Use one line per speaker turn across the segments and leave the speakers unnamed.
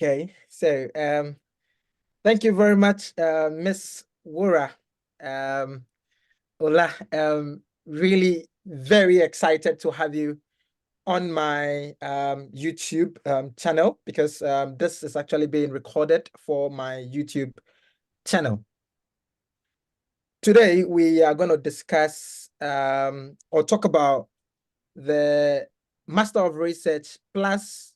Okay, so thank you very much, Miss Wura. Ola, really very excited to have you on my YouTube channel because this is actually being recorded for my YouTube channel. Today, we are going to discuss or talk about the Master of Research plus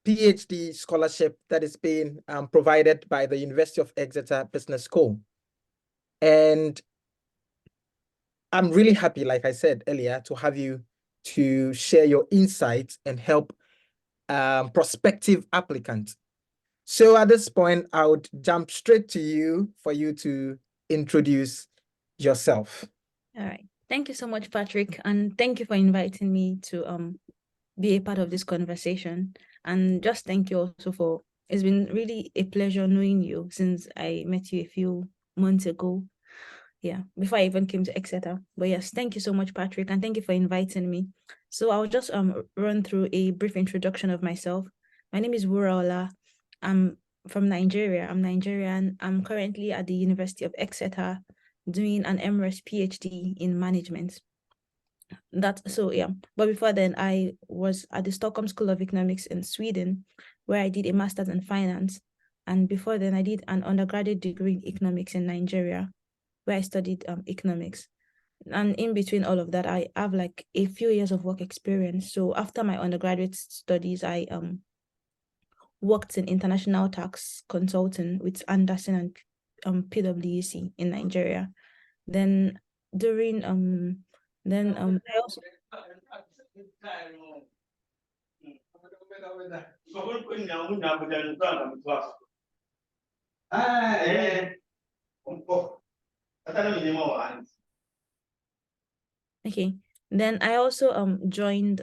PhD scholarship that is being provided by the University of Exeter Business School. And I'm really happy, like I said earlier, to have you to share your insights and help prospective applicants. So at this point, I would jump straight to you for you to introduce yourself.
All right. Thank you so much, Patrick. And thank you for inviting me to be a part of this conversation. And just thank you also for, it's been really a pleasure knowing you since I met you a few months ago. Yeah, before I even came to Exeter. But yes, thank you so much, Patrick. And thank you for inviting me. So I'll just run through a brief introduction of myself. My name is Wuraola. I'm from Nigeria. I'm Nigerian. I'm currently at the University of Exeter doing an MRes PhD in management. But before then, I was at the Stockholm School of Economics in Sweden, where I did a master's in finance. And before then, I did an undergraduate degree in economics in Nigeria, where I studied economics. And in between all of that, I have like a few years of work experience. So after my undergraduate studies, I worked in international tax consulting with Anderson and PwC in Nigeria. Then during I also okay. Then I also joined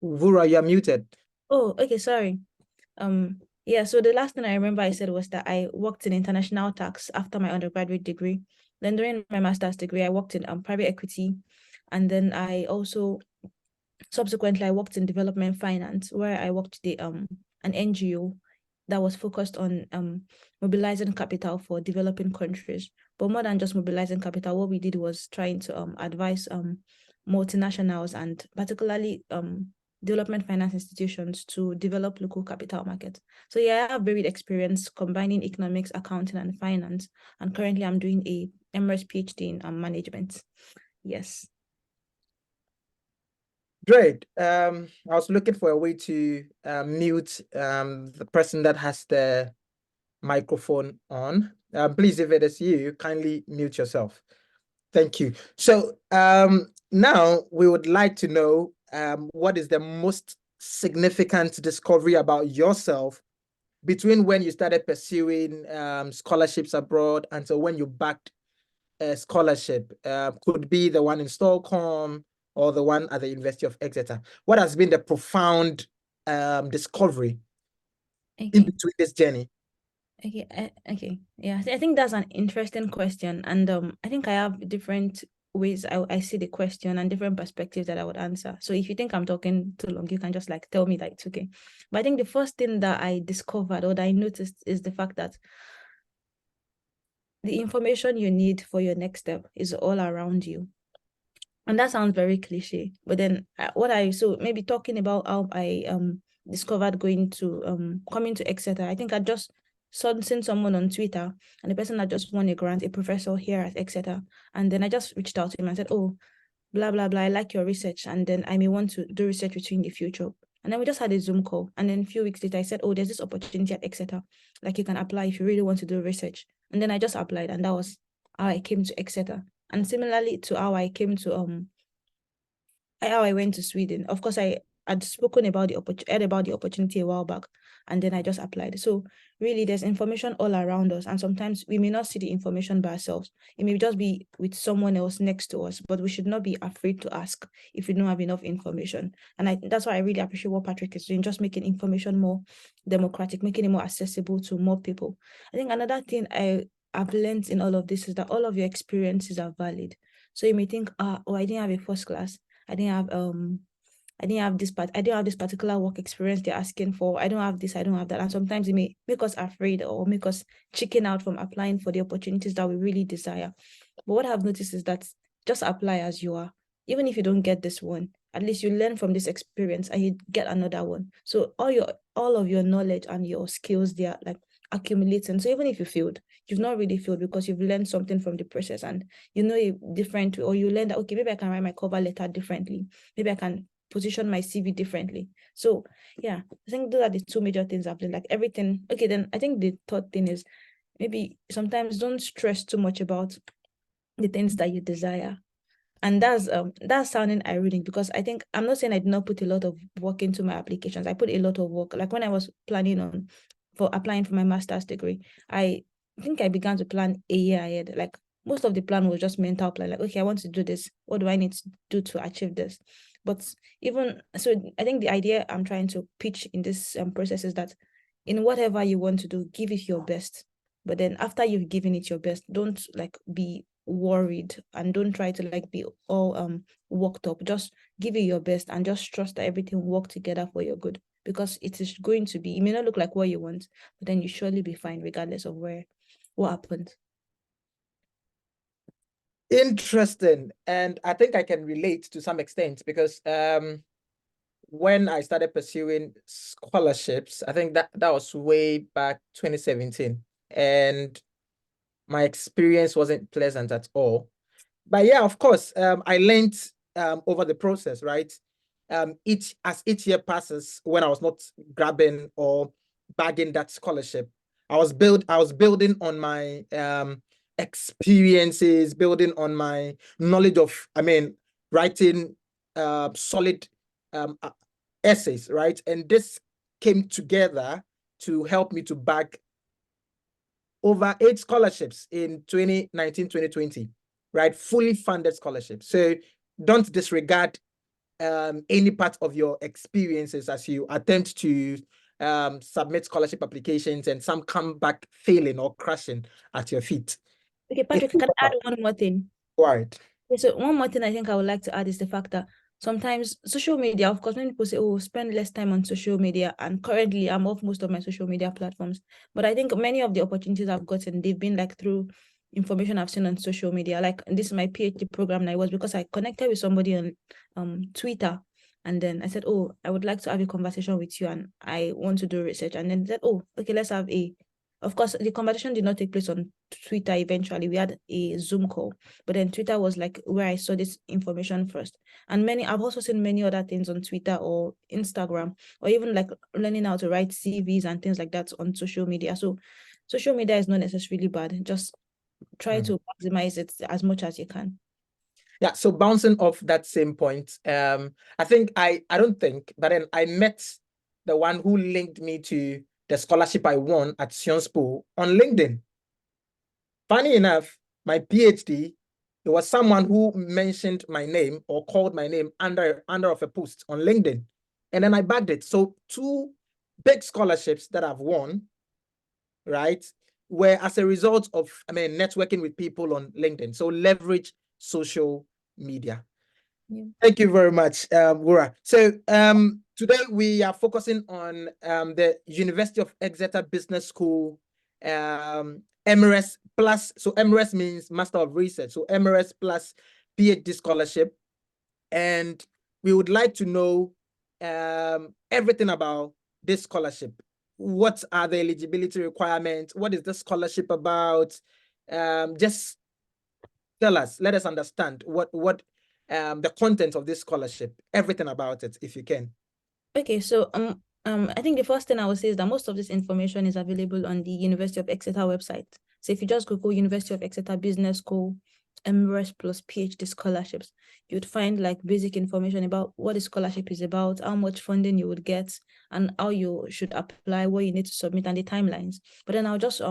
Vura, you're muted.
Oh, okay, sorry. Yeah, so the last thing I remember I said was that I worked in international tax after my undergraduate degree. Then during my master's degree, I worked in private equity. And then I also subsequently I worked in development finance, where I worked the an NGO that was focused on mobilizing capital for developing countries. But more than just mobilizing capital, what we did was trying to advise multinationals and particularly development finance institutions to develop local capital markets. So yeah, I have varied experience combining economics, accounting, and finance. And currently I'm doing a MRes PhD in management. Yes.
Great. I was looking for a way to mute the person that has the microphone on. Please, if it is you, kindly mute yourself. Thank you. So now we would like to know what is the most significant discovery about yourself between when you started pursuing scholarships abroad until when you backed a scholarship. Could be the one in Stockholm or the one at the University of Exeter. What has been the profound discovery in between this journey?
Okay. Yeah, I think that's an interesting question. And I think I have different ways I see the question and different perspectives that I would answer. So if you think I'm talking too long, you can just like tell me like it's okay. But I think the first thing that I discovered or that I noticed is the fact that the information you need for your next step is all around you. And that sounds very cliche, but then maybe talking about how I discovered coming to Exeter. I think I just seen someone on Twitter, and the person had just won a grant, a professor here at Exeter, and then I just reached out to him and said, "Oh, blah blah blah, I like your research, and then I may want to do research with you in the future." And then we just had a Zoom call, and then a few weeks later, I said, "Oh, there's this opportunity at Exeter, like you can apply if you really want to do research." And then I just applied, and that was how I came to Exeter. And similarly to how I came to how I went to Sweden. Of course, I had spoken about heard about the opportunity a while back, and then I just applied. So really, there's information all around us, and sometimes we may not see the information by ourselves. It may just be with someone else next to us, but we should not be afraid to ask if we don't have enough information. And that's why I really appreciate what Patrick is doing, just making information more democratic, making it more accessible to more people. I think another thing I've learned in all of this is that all of your experiences are valid. So you may think, I didn't have a first class. I didn't have this particular work experience they're asking for. I don't have this, I don't have that. And sometimes it may make us afraid or make us chicken out from applying for the opportunities that we really desire. But what I've noticed is that just apply as you are. Even if you don't get this one, at least you learn from this experience and you get another one. So all of your knowledge and your skills, they are like accumulating. So even if you failed, you've not really failed because you've learned something from the process, and you know a different, or you learn that, okay, maybe I can write my cover letter differently. Maybe I can position my CV differently. So yeah, I think those are the two major things I've learned. Like everything. Okay, then I think the third thing is maybe sometimes don't stress too much about the things that you desire. And that's sounding ironic, because I think, I'm not saying I did not put a lot of work into my applications. I put a lot of work. Like when I was planning on for applying for my master's degree, I think I began to plan a year ahead. Like most of the plan was just mental plan. Like, okay, I want to do this. What do I need to do to achieve this? But even so, I think the idea I'm trying to pitch in this process is that in whatever you want to do, give it your best. But then after you've given it your best, don't like be worried, and don't try to like be all worked up. Just give it your best and just trust that everything will work together for your good, because it is going to be, it may not look like what you want, but then you surely be fine regardless of what happens.
Interesting. And I think I can relate to some extent because when I started pursuing scholarships, I think that was way back 2017. And my experience wasn't pleasant at all. But yeah, of course, I learned over the process, right? Each year passes, when I was not grabbing or bagging that scholarship, I was building on my experiences, building on my knowledge of, writing solid essays, right? And this came together to help me to bag over 8 scholarships in 2019, 2020, right? Fully funded scholarships. So don't disregard any part of your experiences as you attempt to submit scholarship applications, and some come back failing or crashing at your feet.
Okay, Patrick, can I add one more thing?
Right.
Okay, so one more thing I think I would like to add is the fact that sometimes social media, of course, many people say, oh, spend less time on social media. And currently I'm off most of my social media platforms. But I think many of the opportunities I've gotten, they've been like through information I've seen on social media. Like this is my PhD program now. It was because I connected with somebody on Twitter. And then I said, oh, I would like to have a conversation with you, and I want to do research. And then they said, oh, okay, let's have of course, the conversation did not take place on Twitter eventually. We had a Zoom call. But then Twitter was like where I saw this information first. And I've also seen many other things on Twitter or Instagram, or even like learning how to write CVs and things like that on social media. So social media is not necessarily bad. Just try to maximize it as much as you can.
Yeah, so bouncing off that same point, I think I don't think, but then I met the one who linked me to the scholarship I won at Sionspo on LinkedIn. Funny enough, my PhD, there was someone who mentioned my name or called my name under of a post on LinkedIn, and then I bagged it. So 2 big scholarships that I've won, right, were as a result of networking with people on LinkedIn. So leverage social media. Yeah. Thank you very much, Wura. So today we are focusing on the University of Exeter Business School MRes plus. So MRes means Master of Research. So MRes plus PhD scholarship. And we would like to know everything about this scholarship. What are the eligibility requirements? What is the scholarship about? Just tell us, let us understand what the content of this scholarship, everything about it, if you can.
Okay, so I think the first thing I would say is that most of this information is available on the University of Exeter website. So if you just Google University of Exeter Business School, MRes plus PhD scholarships, you'd find like basic information about what the scholarship is about, how much funding you would get, and how you should apply, what you need to submit, and the timelines. But then I'll just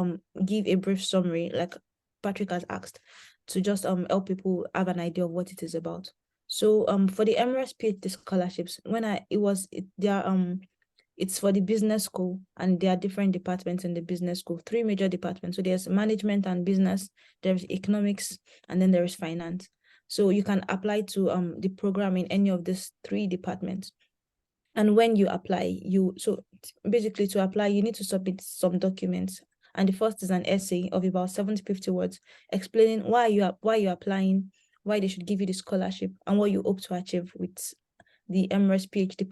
give a brief summary, like Patrick has asked, to just help people have an idea of what it is about. So for the MRes PhD scholarships, it's for the business school, and there are different departments in the business school, 3 major departments. So there's management and business, there's economics, and then there is finance. So you can apply to the program in any of these 3 departments. And when you apply, so basically to apply, you need to submit some documents. And the first is an essay of about 70 to 50 words explaining why you're applying, why they should give you the scholarship, and what you hope to achieve with the MRes PhD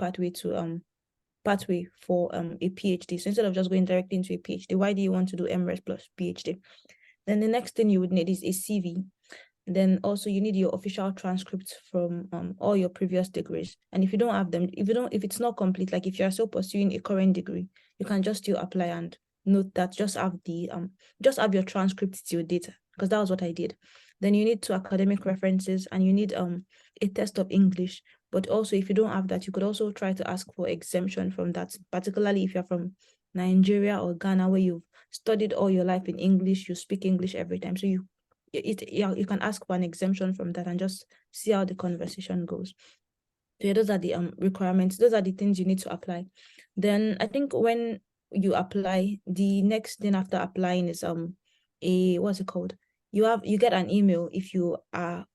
pathway for a PhD. So instead of just going directly into a PhD, why do you want to do MRes plus PhD? Then the next thing you would need is a CV. Then also you need your official transcripts from all your previous degrees. And if you don't have them, if it's not complete, like if you're still pursuing a current degree, you can just still apply and note that just have your transcripts till date, because that was what I did. Then you need 2 academic references, and you need a test of English. But also, if you don't have that, you could also try to ask for exemption from that, particularly if you're from Nigeria or Ghana, where you've studied all your life in English, you speak English every time. So you can ask for an exemption from that and just see how the conversation goes. So yeah, those are the requirements. Those are the things you need to apply. Then I think when you apply, the next thing after applying is what's it called? You get an email if you are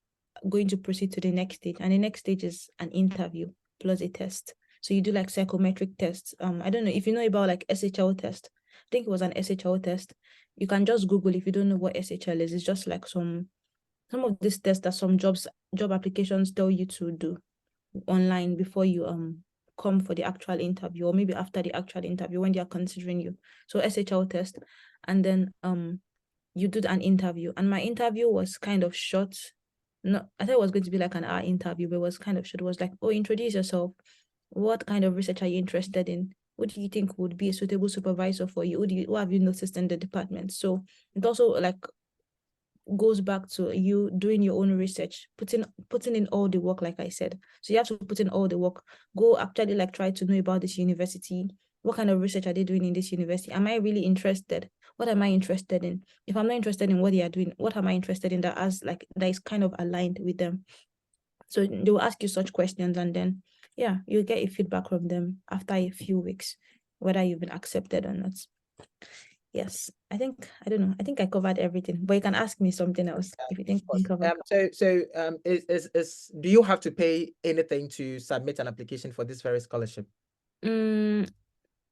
going to proceed to the next stage, and the next stage is an interview plus a test. So you do like psychometric tests. I don't know if you know about like SHL test. I think it was an SHL test. You can just Google if you don't know what SHL is. It's just like some of these tests that some job applications tell you to do online before you come for the actual interview, or maybe after the actual interview when they are considering you. So SHL test, and then you did an interview, and my interview was kind of short. No, I thought it was going to be like an hour interview, but it was kind of short. It was like, oh, introduce yourself. What kind of research are you interested in? What do you think would be a suitable supervisor for you? What have you noticed in the department? So it also like goes back to you doing your own research, putting in all the work, like I said. So you have to put in all the work. Go actually like try to know about this university. What kind of research are they doing in this university? Am I really interested? What am I interested in? If I'm not interested in what they are doing, what am I interested in that is kind of aligned with them? So they will ask you such questions, and then you get a feedback from them after a few weeks, whether you've been accepted or not. Yes, I don't know. I think I covered everything, but you can ask me something else if you think you covered.
Do you have to pay anything to submit an application for this very scholarship?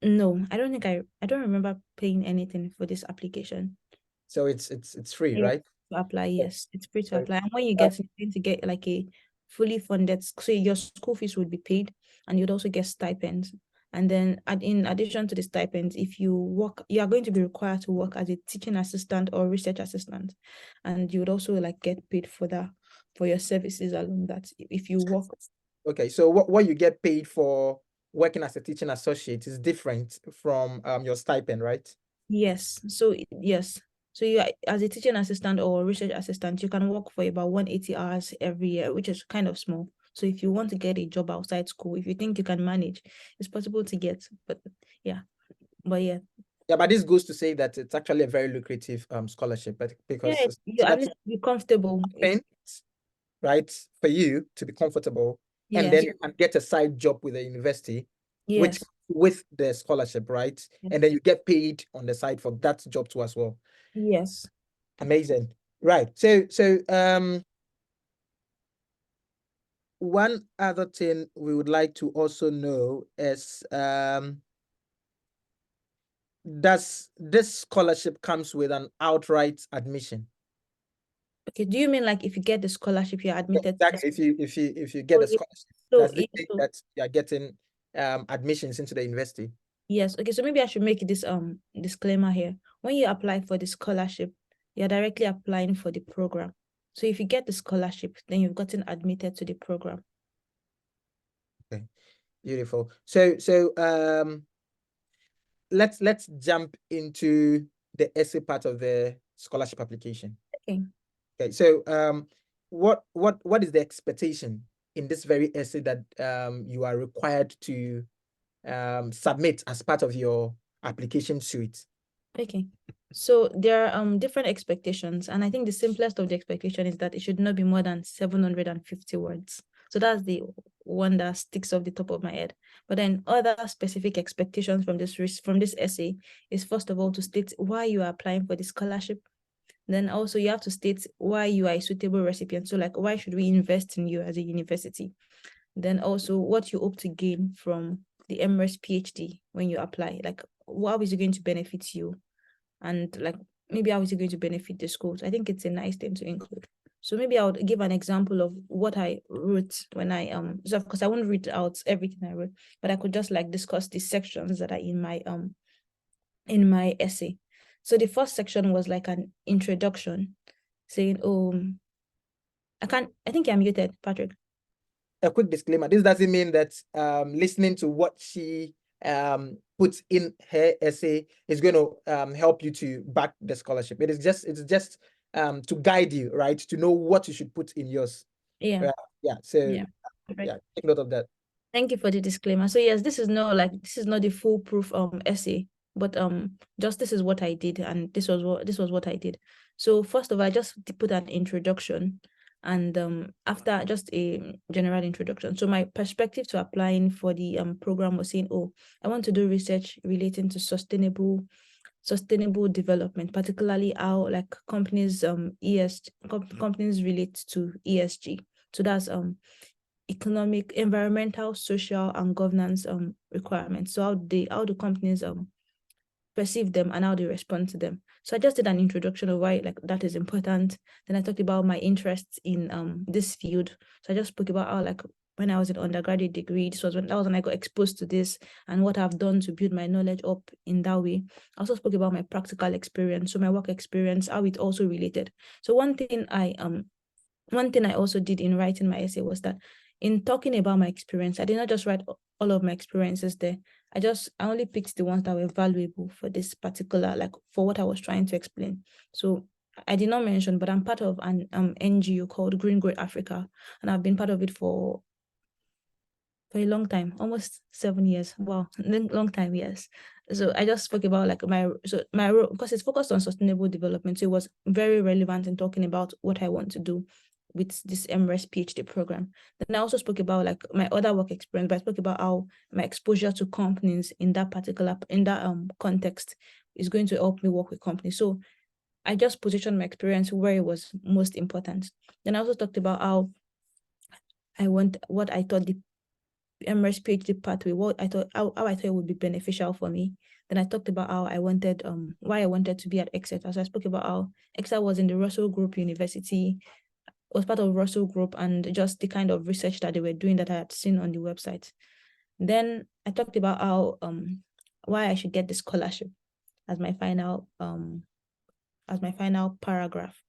No, I don't remember paying anything for this application.
So it's free, right?
To apply, yes, it's free to
So,
apply. And when you're going to get like a fully funded, so your school fees would be paid, and you'd also get stipends. And then in addition to the stipends, if you work, you are going to be required to work as a teaching assistant or research assistant. And you would also like get paid for that, for your services along that if you work.
Okay, so what you get paid for working as a teaching associate is different from your stipend, right?
Yes. So yes. So you as a teaching assistant or research assistant, you can work for about 180 hours every year, which is kind of small. So if you want to get a job outside school, if you think you can manage, it's possible to get. But yeah.
Yeah, but this goes to say that it's actually a very lucrative scholarship, but because
you at least be comfortable.
right, for you to be comfortable, and then you can get a side job with the university, which with the scholarship, right? And then you get paid on the side for that job too as well.
Yes.
Amazing. Right. So one other thing we would like to also know is does this scholarship comes with an outright admission?
Okay. Do you mean like if you get the scholarship, you're admitted?
Exactly. If you get the scholarship, does it mean that you are getting admissions into the university?
Yes. Okay. So maybe I should make this disclaimer here. When you apply for the scholarship, you're directly applying for the program. So if you get the scholarship, then you've gotten admitted to the program.
Okay, beautiful. So let's jump into the essay part of the scholarship application.
Okay.
Okay. So what is the expectation in this very essay that you are required to submit as part of your application suite?
Okay. So there are different expectations, and I think the simplest of the expectation is that it should not be more than 750 words. So that's the one that sticks off the top of my head. But then other specific expectations from this essay is, first of all, to state why you are applying for the scholarship. Then also you have to state why you are a suitable recipient. So like, why should we invest in you as a university? Then also what you hope to gain from the MRes PhD when you apply, like how is it going to benefit you? And like, maybe how is it going to benefit the schools? I think it's a nice thing to include. So maybe I would give an example of what I wrote when I so of course I won't read out everything I wrote, but I could just like discuss the sections that are in my essay. So the first section was like an introduction saying, I think you're muted, Patrick.
A quick disclaimer: this doesn't mean that listening to what she puts in her essay is going to help you to back the scholarship. It's just to guide you, right, to know what you should put in yours.
Yeah.
So
Yeah.
take note of that.
Thank you for the disclaimer. So yes, this is not the foolproof essay, but just this is what I did, and this was what I did. So first of all, I just put an introduction, and after just a general introduction. So my perspective to applying for the program was saying, I want to do research relating to sustainable development, particularly how like companies companies relate to ESG. So that's economic, environmental, social, and governance requirements. So how do companies perceive them and how they respond to them. So I just did an introduction of why like that is important. Then I talked about my interests in this field. So I just spoke about how like when I was in undergraduate degree, that was when I got exposed to this and what I've done to build my knowledge up in that way. I also spoke about my practical experience, so my work experience, how it also related. So one thing I also did in writing my essay was that in talking about my experience, I did not just write all of my experiences there. I only picked the ones that were valuable for this particular, like for what I was trying to explain. So I did not mention, but I'm part of an NGO called Green Great Africa, and I've been part of it for a long time, almost 7 years. Wow, long time, yes. So I just spoke about like my role, because it's focused on sustainable development. So it was very relevant in talking about what I want to do with this MRes PhD program. Then I also spoke about like my other work experience, but I spoke about how my exposure to companies in that context is going to help me work with companies. So I just positioned my experience where it was most important. Then I also talked about how what I thought the MRes PhD pathway, how I thought it would be beneficial for me. Then I talked about how I wanted why I wanted to be at Exeter. So I spoke about how Exeter was in the Russell Group University, was part of Russell Group, and just the kind of research that they were doing that I had seen on the website. Then I talked about how why I should get the scholarship as my final paragraph.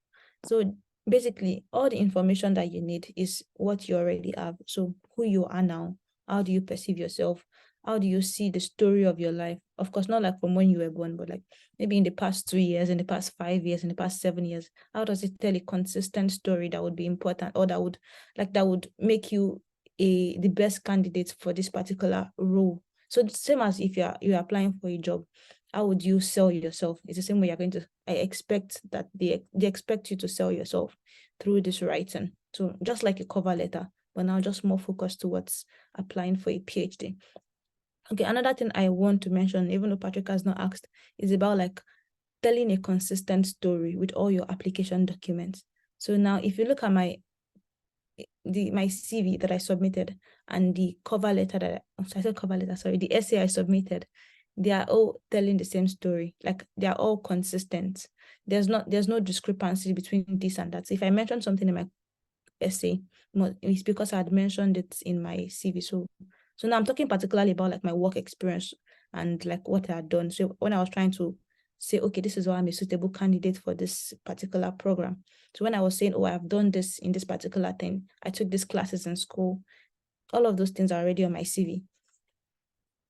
So basically, all the information that you need is what you already have. So who you are now, how do you perceive yourself? How do you see the story of your life? Of course, not like from when you were born, but like maybe in the past 2 years, in the past 5 years, in the past 7 years. How does it tell a consistent story that would be important, or that would make you the best candidate for this particular role? So the same as if you're applying for a job, how would you sell yourself? It's the same way you're going to. I expect that they expect you to sell yourself through this writing. So just like a cover letter, but now just more focused towards applying for a PhD. Okay, another thing I want to mention, even though Patrick has not asked, is about like telling a consistent story with all your application documents. So now if you look at my CV that I submitted and the cover letter the essay I submitted, they are all telling the same story. Like they are all consistent. There's no discrepancy between this and that. So if I mention something in my essay, it's because I had mentioned it in my CV. So now I'm talking particularly about like my work experience and like what I had done. So when I was trying to say, okay, this is why I'm a suitable candidate for this particular program. So when I was saying, I've done this in this particular thing, I took these classes in school, all of those things are already on my CV.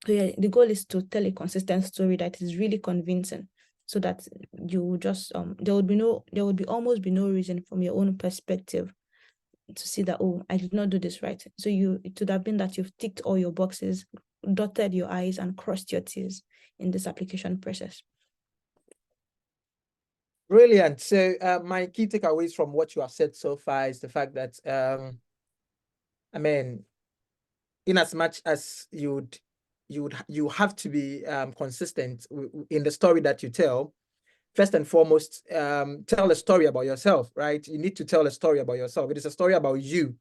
So yeah, the goal is to tell a consistent story that is really convincing, so that you just there would almost be no reason from your own perspective to see that, I did not do this right. So it would have been that you've ticked all your boxes, dotted your I's, and crossed your T's in this application process.
Brilliant. So my key takeaways from what you have said so far is the fact that I mean, in as much as you have to be consistent in the story that you tell, first and foremost, tell a story about yourself, right? You need to tell a story about yourself. It is a story about you,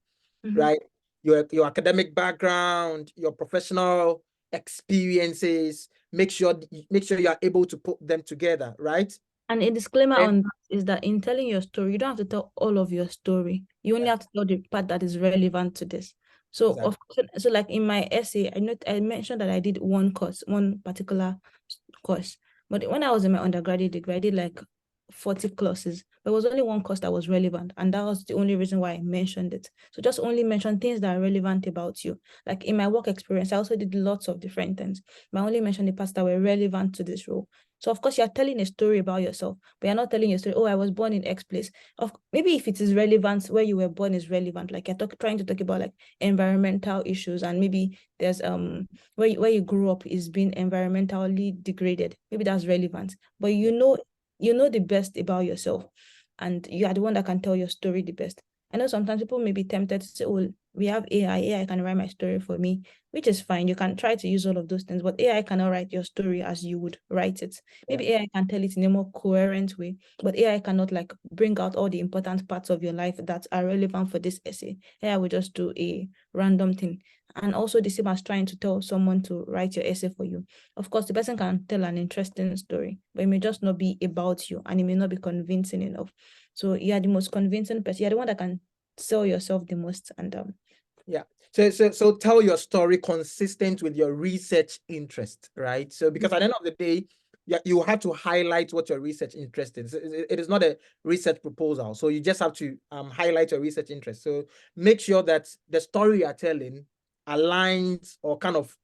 right? Your academic background, your professional experiences. Make sure you are able to put them together, right?
And a disclaimer
And
on that is that in telling your story, you don't have to tell all of your story. You only
yeah,
have to tell the part that is relevant to this. So
exactly.
of course, so like in my essay, I mentioned that I did one particular course. But when I was in my undergraduate degree, I did like 40 courses. There was only one course that was relevant, and that was the only reason why I mentioned it. So just only mention things that are relevant about you. Like in my work experience, I also did lots of different things. But I only mentioned the parts that were relevant to this role. So of course you're telling a story about yourself, but you're not telling your story, oh, I was born in X place. Maybe if it is relevant, where you were born is relevant, like you're trying to talk about like environmental issues, and maybe there's where you grew up is being environmentally degraded. Maybe that's relevant. But you know the best about yourself, and you are the one that can tell your story the best. I know sometimes people may be tempted to say, oh, we have AI can write my story for me, which is fine. You can try to use all of those things, but AI cannot write your story as you would write it. Maybe AI can tell it in a more coherent way, but AI cannot like bring out all the important parts of your life that are relevant for this essay. AI will just do a random thing. And also the same as trying to tell someone to write your essay for you. Of course, the person can tell an interesting story, but it may just not be about you, and it may not be convincing enough. So you are the most convincing person. You're the one that can sell yourself the most. And
yeah. So tell your story consistent with your research interest, right? So because at the end of the day, you have to highlight what your research interest is. It is not a research proposal. So you just have to highlight your research interest. So make sure that the story you're telling aligns or kind of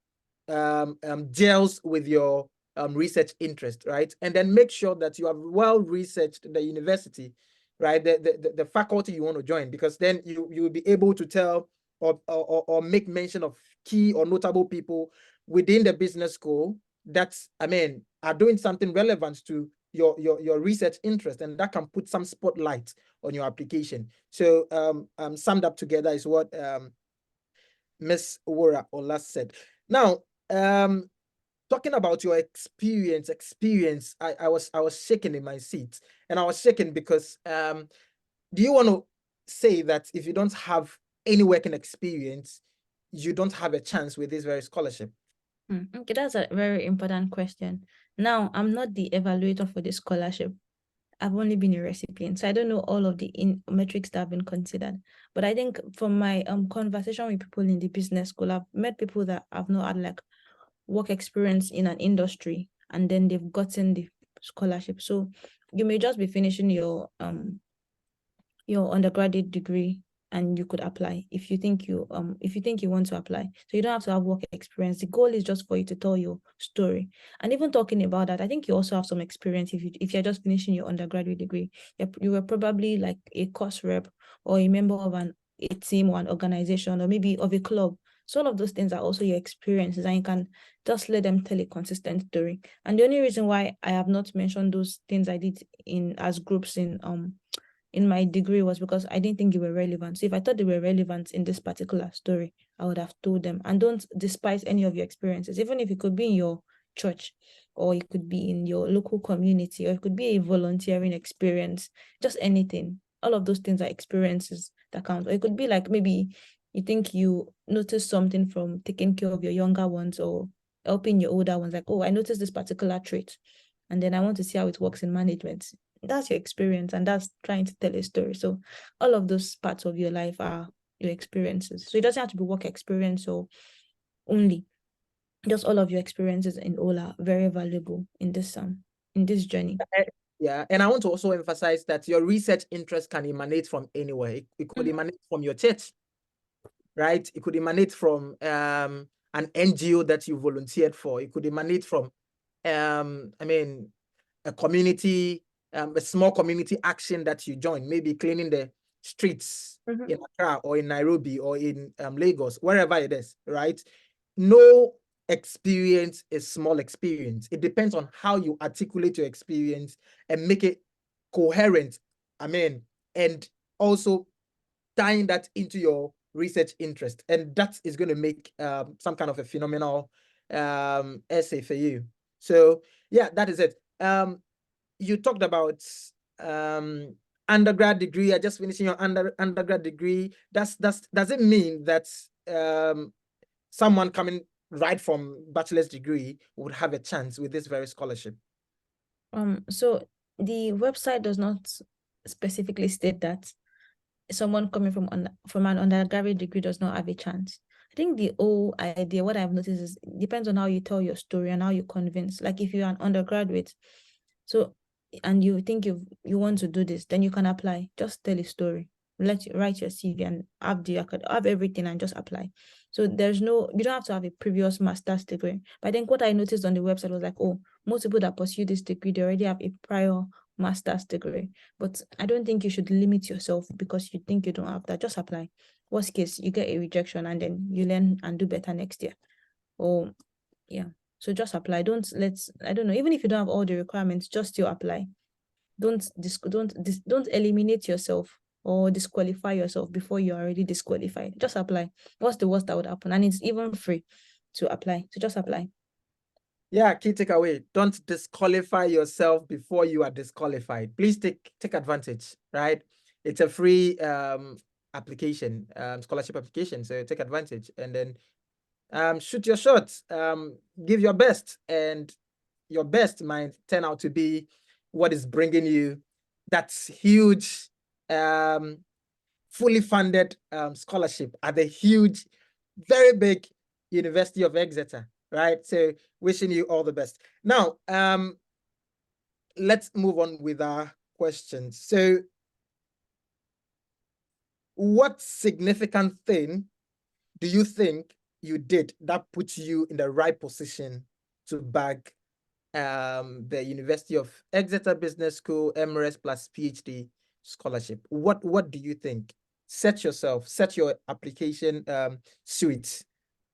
gels with your research interest, right? And then make sure that you have well researched the university, right? The faculty you want to join, because then you will be able to tell or make mention of key or notable people within the business school that, I mean, are doing something relevant to your research interest, and that can put some spotlight on your application. So summed up together is what Miss Wuraola said. Now, talking about your experience, I was shaking in my seat, and I was shaking because do you want to say that if you don't have any working experience, you don't have a chance with this very scholarship?
Okay, that's a very important question. Now, I'm not the evaluator for this scholarship. I've only been a recipient, so I don't know all of the metrics that have been considered. But I think from my conversation with people in the business school, I've met people that have not had like work experience in an industry, and then they've gotten the scholarship. So you may just be finishing your undergraduate degree, and you could apply if you think you want to apply. So you don't have to have work experience. The goal is just for you to tell your story. And even talking about that, I think you also have some experience if you're just finishing your undergraduate degree. You were probably like a course rep or a member of a team or an organization, or maybe of a club. So all of those things are also your experiences, and you can just let them tell a consistent story. And the only reason why I have not mentioned those things I did in as groups in my degree was because I didn't think they were relevant. So if I thought they were relevant in this particular story, I would have told them. And don't despise any of your experiences, even if it could be in your church, or it could be in your local community, or it could be a volunteering experience, just anything. All of those things are experiences that count. Or it could be like maybe you think you notice something from taking care of your younger ones or helping your older ones. Like, oh, I noticed this particular trait, and then I want to see how it works in management. That's your experience, and that's trying to tell a story. So all of those parts of your life are your experiences. So it doesn't have to be work experience or only, just all of your experiences in all are very valuable in this journey.
Yeah, and I want to also emphasize that your research interest can emanate from anywhere. It could emanate from your church, right? It could emanate from an NGO that you volunteered for. It could emanate from I mean, a community, a small community action that you join, maybe cleaning the streets in Accra or in Nairobi or in Lagos, wherever it is, right? No experience is small experience. It depends on how you articulate your experience and make it coherent. I mean, and also tying that into your research interest, and that is going to make some kind of a phenomenal essay for you. So yeah, that is it. you talked about undergrad degree. I just finishing your undergrad degree. Does it mean that someone coming right from bachelor's degree would have a chance with this very scholarship?
So the website does not specifically state that someone coming from an undergraduate degree does not have a chance. I think the whole idea, what I've noticed is, depends on how you tell your story and how you convince. Like if you're an undergraduate, so and you think you want to do this, then you can apply. Just tell a story. Write your CV and have everything and just apply. So you don't have to have a previous master's degree. But I think what I noticed on the website was like, oh, most people that pursue this degree, they already have a prior master's degree. But I don't think you should limit yourself because you think you don't have that. Just apply. Worst case, you get a rejection and then you learn and do better next year. Or yeah. So just apply. I don't know, even if you don't have all the requirements, just still apply. Don't eliminate yourself or disqualify yourself before you're already disqualified. Just apply. What's the worst that would happen? And it's even free to apply. So just apply.
Yeah, key takeaway. Don't disqualify yourself before you are disqualified. Please take advantage, right? It's a free application, scholarship application. So take advantage and then shoot your shot. Give your best, and your best might turn out to be what is bringing you that huge fully funded scholarship at the huge, very big University of Exeter, right? So wishing you all the best. Now, let's move on with our questions. So what significant thing do you think you did that puts you in the right position to bag the University of Exeter Business School MRes plus PhD scholarship? What do you think? Set your application suite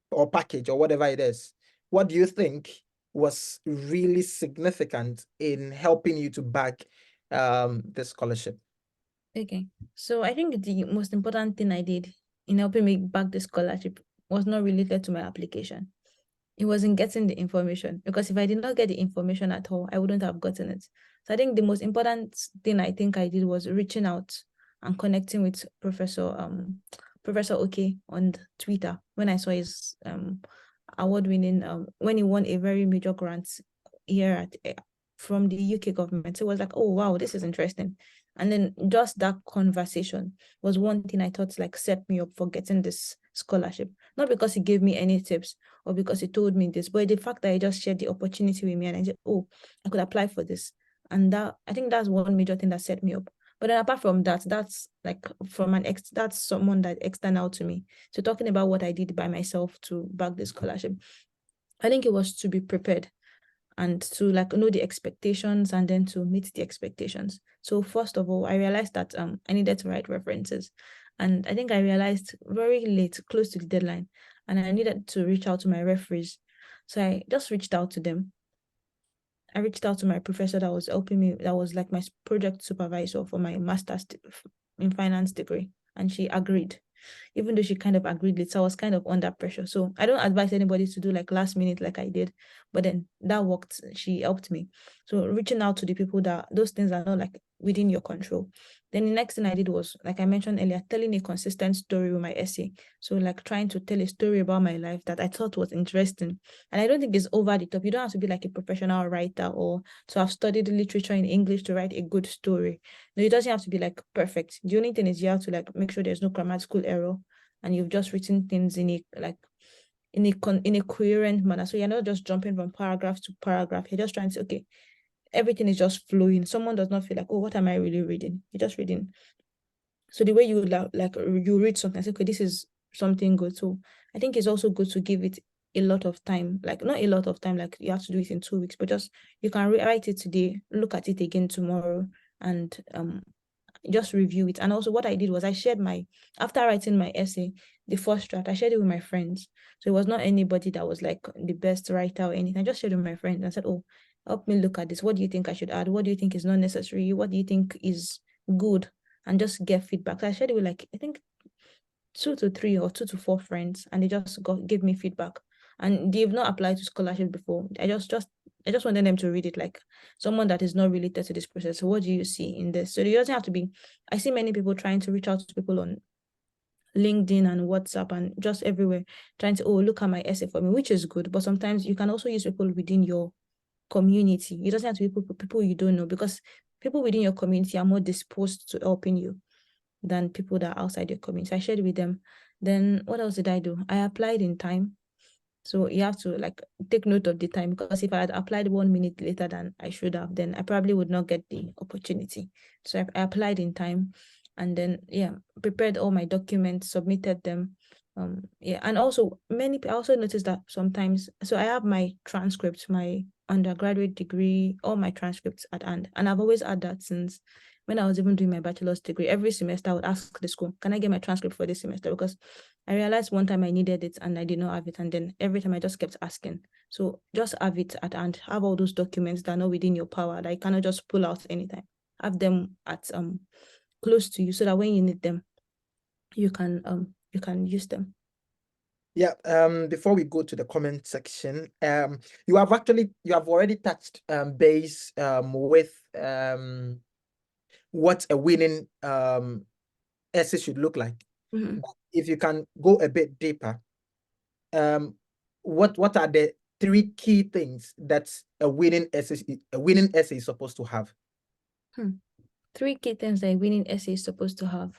or package or whatever it is. What do you think was really significant in helping you to bag this scholarship?
Okay. So I think the most important thing I did in helping me bag the scholarship was not related to my application. It wasn't getting the information, because if I did not get the information at all, I wouldn't have gotten it. So I think the most important thing I think I did was reaching out and connecting with Professor Oke on Twitter when I saw his award-winning when he won a very major grant here from the UK government. So it was like, oh wow, this is interesting. And then just that conversation was one thing I thought like set me up for getting this scholarship. Not because he gave me any tips or because he told me this, but the fact that he just shared the opportunity with me and I said, oh, I could apply for this. And that, I think that's one major thing that set me up. But then apart from that, that's like that's someone that external to me. So talking about what I did by myself to bag the scholarship, I think it was to be prepared and to like know the expectations and then to meet the expectations. So first of all, I realized that I needed to write references. And I think I realized very late, close to the deadline, and I needed to reach out to my referees. So I just reached out to them. I reached out to my professor that was helping me, that was like my project supervisor for my master's in finance degree, and she agreed. Even though she kind of agreed late, so I was kind of under pressure. So I don't advise anybody to do like last minute like I did, but then that worked. She helped me. So reaching out to the people that those things are not like within your control. Then the next thing I did was, like I mentioned earlier, telling a consistent story with my essay. So like trying to tell a story about my life that I thought was interesting. And I don't think it's over the top. You don't have to be like a professional writer or to have studied literature in English to write a good story. No, it doesn't have to be like perfect. The only thing is you have to like make sure there's no grammatical error and you've just written things in a coherent manner. So you're not just jumping from paragraph to paragraph. You're just trying to say, okay, everything is just flowing. Someone does not feel like, oh, what am I really reading? You're just reading. So the way you like you read something, say, okay, this is something good. So I think it's also good to give it a lot of time, like not a lot of time, like you have to do it in 2 weeks, but just you can write it today, look at it again tomorrow, and just review it. And also what I did was I shared after writing my essay, the first draft, I shared it with my friends. So it was not anybody that was like the best writer or anything. I just shared it with my friends and said, oh, help me look at this. What do you think I should add? What do you think is not necessary? What do you think is good? And just get feedback. So I shared it with like, I think 2 to 3 or 2 to 4 friends, and they just gave me feedback. And they've not applied to scholarship before. I just I just wanted them to read it like someone that is not related to this process. So what do you see in this? So it doesn't have to be, I see many people trying to reach out to people on LinkedIn and WhatsApp and just everywhere, trying to, oh, look at my essay for me, which is good. But sometimes you can also use people within your community. It doesn't have to be people you don't know, because people within your community are more disposed to helping you than people that are outside your community. I shared with them. Then what else did I do? I applied in time. So you have to like take note of the time, because if I had applied 1 minute later than I should have, then I probably would not get the opportunity. So I applied in time, and then prepared all my documents, submitted them. And also I also noticed that sometimes, so I have my transcripts, my undergraduate degree, all my transcripts at hand, and I've always had that since when I was even doing my bachelor's degree. Every semester I would ask the school, can I get my transcript for this semester? Because I realized one time I needed it and I did not have it. And then every time I just kept asking. So just have it at hand. Have all those documents that are not within your power, that you cannot just pull out anytime. Have them at close to you, so that when you need them, you can use them.
Yeah, before we go to the comment section, you have already touched base with what a winning essay should look like.
Mhm.
But if you can go a bit deeper, what are the 3 key things that a winning essay is supposed to have?
3 key things that a winning essay is supposed to have.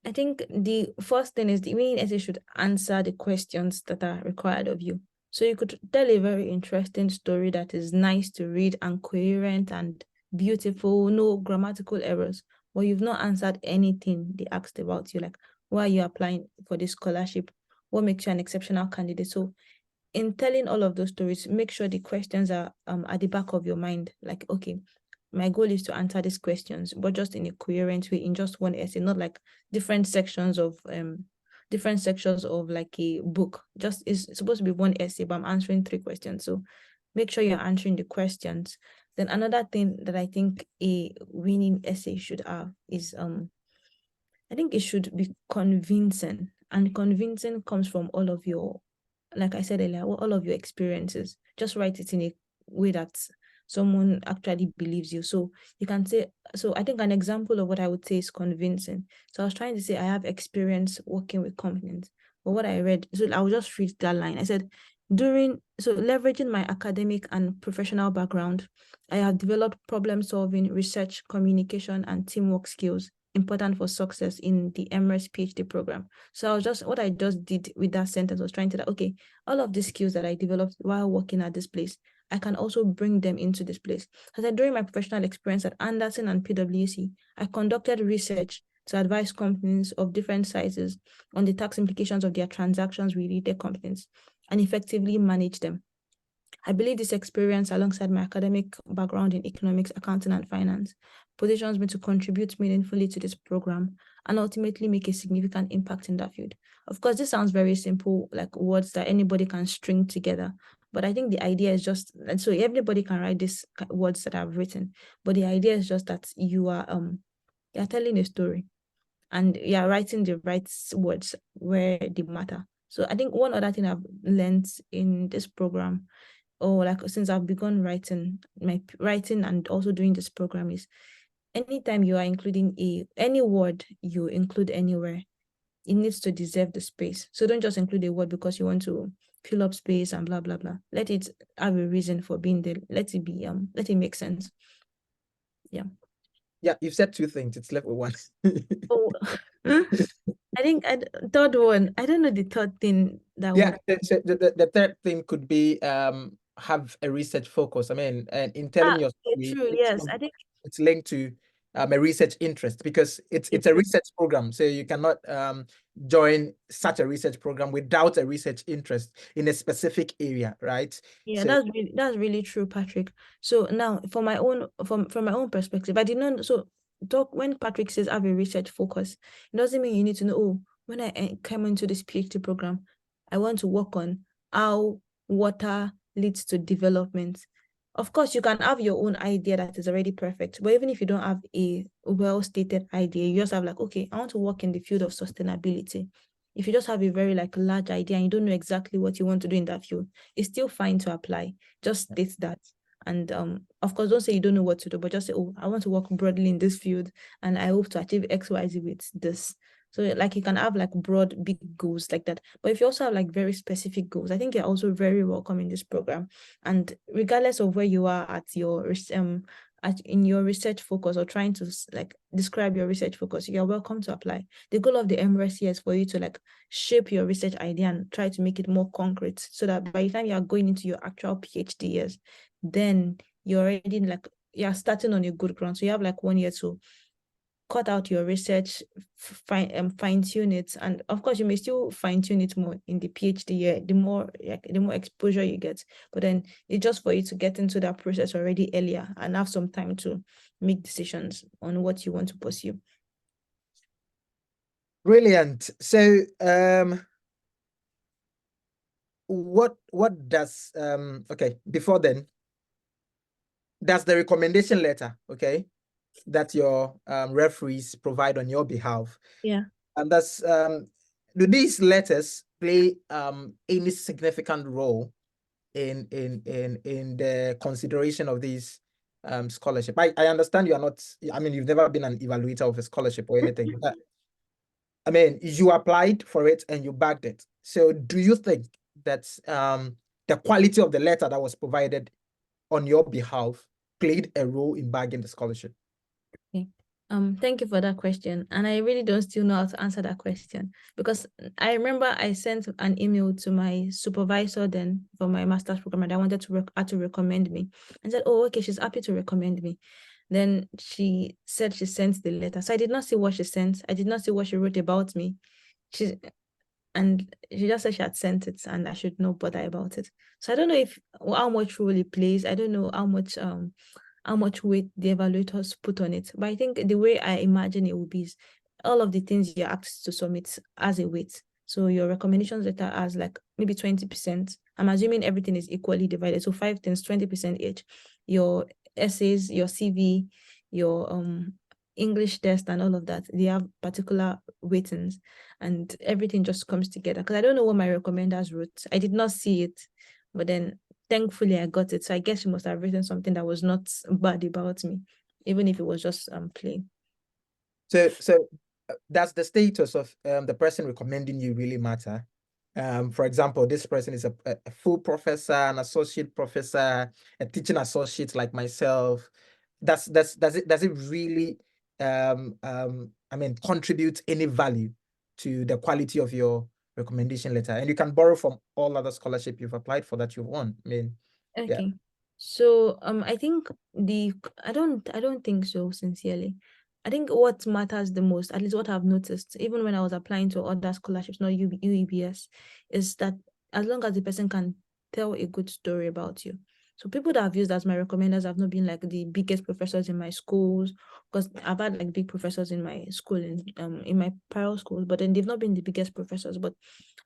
I think the first thing is the winning essay should answer the questions that are required of you. So you could tell a very interesting story that is nice to read and coherent and beautiful, no grammatical errors, but you've not answered anything they asked about you, like why are you applying for this scholarship? What makes you an exceptional candidate? So in telling all of those stories, make sure the questions are at the back of your mind. Like, okay, my goal is to answer these questions, but just in a coherent way, in just one essay, not like different sections of like a book. Just it's supposed to be one essay, but I'm answering 3 questions. So make sure you're answering the questions. Then another thing that I think a winning essay should have is I think it should be convincing. And convincing comes from all of your, like I said earlier, all of your experiences. Just write it in a way that someone actually believes you. So you can say, so I think an example of what I would say is convincing. So I was trying to say I have experience working with companies. But what I read, so I will just read that line. I said, leveraging my academic and professional background, I have developed problem solving, research, communication, and teamwork skills important for success in the MRes PhD program. So what I just did with that sentence was trying to, okay, all of the skills that I developed while working at this place, I can also bring them into this place. I said, during my professional experience at Anderson and PwC, I conducted research to advise companies of different sizes on the tax implications of their transactions with related companies and effectively manage them. I believe this experience, alongside my academic background in economics, accounting, and finance, positions me to contribute meaningfully to this program and ultimately make a significant impact in that field. Of course, this sounds very simple, like words that anybody can string together. But I think the idea is just, and so everybody can write these words that I've written. But the idea is just that you're telling a story and you're writing the right words where they matter. So I think one other thing I've learned in this program, or like since I've begun writing and also doing this program, is anytime you are including any word you include anywhere, it needs to deserve the space. So don't just include a word because you want to fill up space and blah blah blah. Let it have a reason for being there. Let it make sense. Yeah.
Yeah, you've said 2 things. It's left with 1.
Oh, I think third one. I don't know the third thing that
Yeah,
would.
the 3rd thing could be have a research focus. I mean, and in telling your story,
True. Yes, I think
it's linked to a research interest, because it's a research program. So you cannot join such a research program without a research interest in a specific area, right?
yeah,
So
that's really true, Patrick. So now, from my own perspective, I did not. So talk when Patrick says have a research focus, it doesn't mean you need to know. Oh, when I came into this PhD program, I want to work on how water leads to development. Of course, you can have your own idea that is already perfect, but even if you don't have a well-stated idea, you just have like, okay, I want to work in the field of sustainability. if you just have a very like large idea and you don't know exactly what you want to do in that field, it's still fine to apply. Just state that. And of course, don't say you don't know what to do, but just say, oh, I want to work broadly in this field and I hope to achieve XYZ with this. So like you can have like broad, big goals like that. But if you also have like very specific goals, I think you're also very welcome in this program. And regardless of where you are at your in your research focus or trying to like describe your research focus, you're welcome to apply. The goal of the MRes here is for you to like shape your research idea and try to make it more concrete so that by the time you are going into your actual PhD years, then you're already like you're starting on a good ground. So you have like 1 year to cut out your research, fine tune it, and of course you may still fine tune it more in the PhD year. The more exposure you get, but then it's just for you to get into that process already earlier and have some time to make decisions on what you want to pursue.
Brilliant. So what does okay, before then, that's the recommendation letter, okay, that your referees provide on your behalf.
Yeah.
And that's do these letters play any significant role in the consideration of these scholarship? I understand you are not, I mean, you've never been an evaluator of a scholarship or anything, but I mean, you applied for it and you bagged it. So do you think that the quality of the letter that was provided on your behalf played a role in bagging the scholarship?
Okay. Thank you for that question. And I really don't still know how to answer that question because I remember I sent an email to my supervisor then for my master's program and I wanted to recommend me and said, oh, okay, she's happy to recommend me. Then she said she sent the letter. So I did not see what she sent. I did not see what she wrote about me. She just said she had sent it and I should not bother about it. So I don't know how much role it plays. I don't know how much weight the evaluators put on it. But I think the way I imagine it would be is all of the things you're asked to submit as a weight. So your recommendations letter has like maybe 20%. I'm assuming everything is equally divided. So 5 things, 20% each. Your essays, your CV, your English test and all of that, they have particular weightings and everything just comes together. Because I don't know what my recommenders wrote. I did not see it, but then thankfully I got it. So I guess she must have written something that was not bad about me, even if it was just plain.
So does the status of the person recommending you really matter? For example, this person is a full professor, an associate professor, a teaching associate like myself. Does it really I mean contribute any value to the quality of your recommendation letter? And you can borrow from all other scholarship you've applied for that you've won. I mean, yeah.
Okay. So I think I don't think so, sincerely. I think what matters the most, at least what I've noticed, even when I was applying to other scholarships, not UEBS, is that as long as the person can tell a good story about you. So people that I've used as my recommenders have not been like the biggest professors in my schools, because I've had like big professors in my school in my prior schools, but then they've not been the biggest professors. But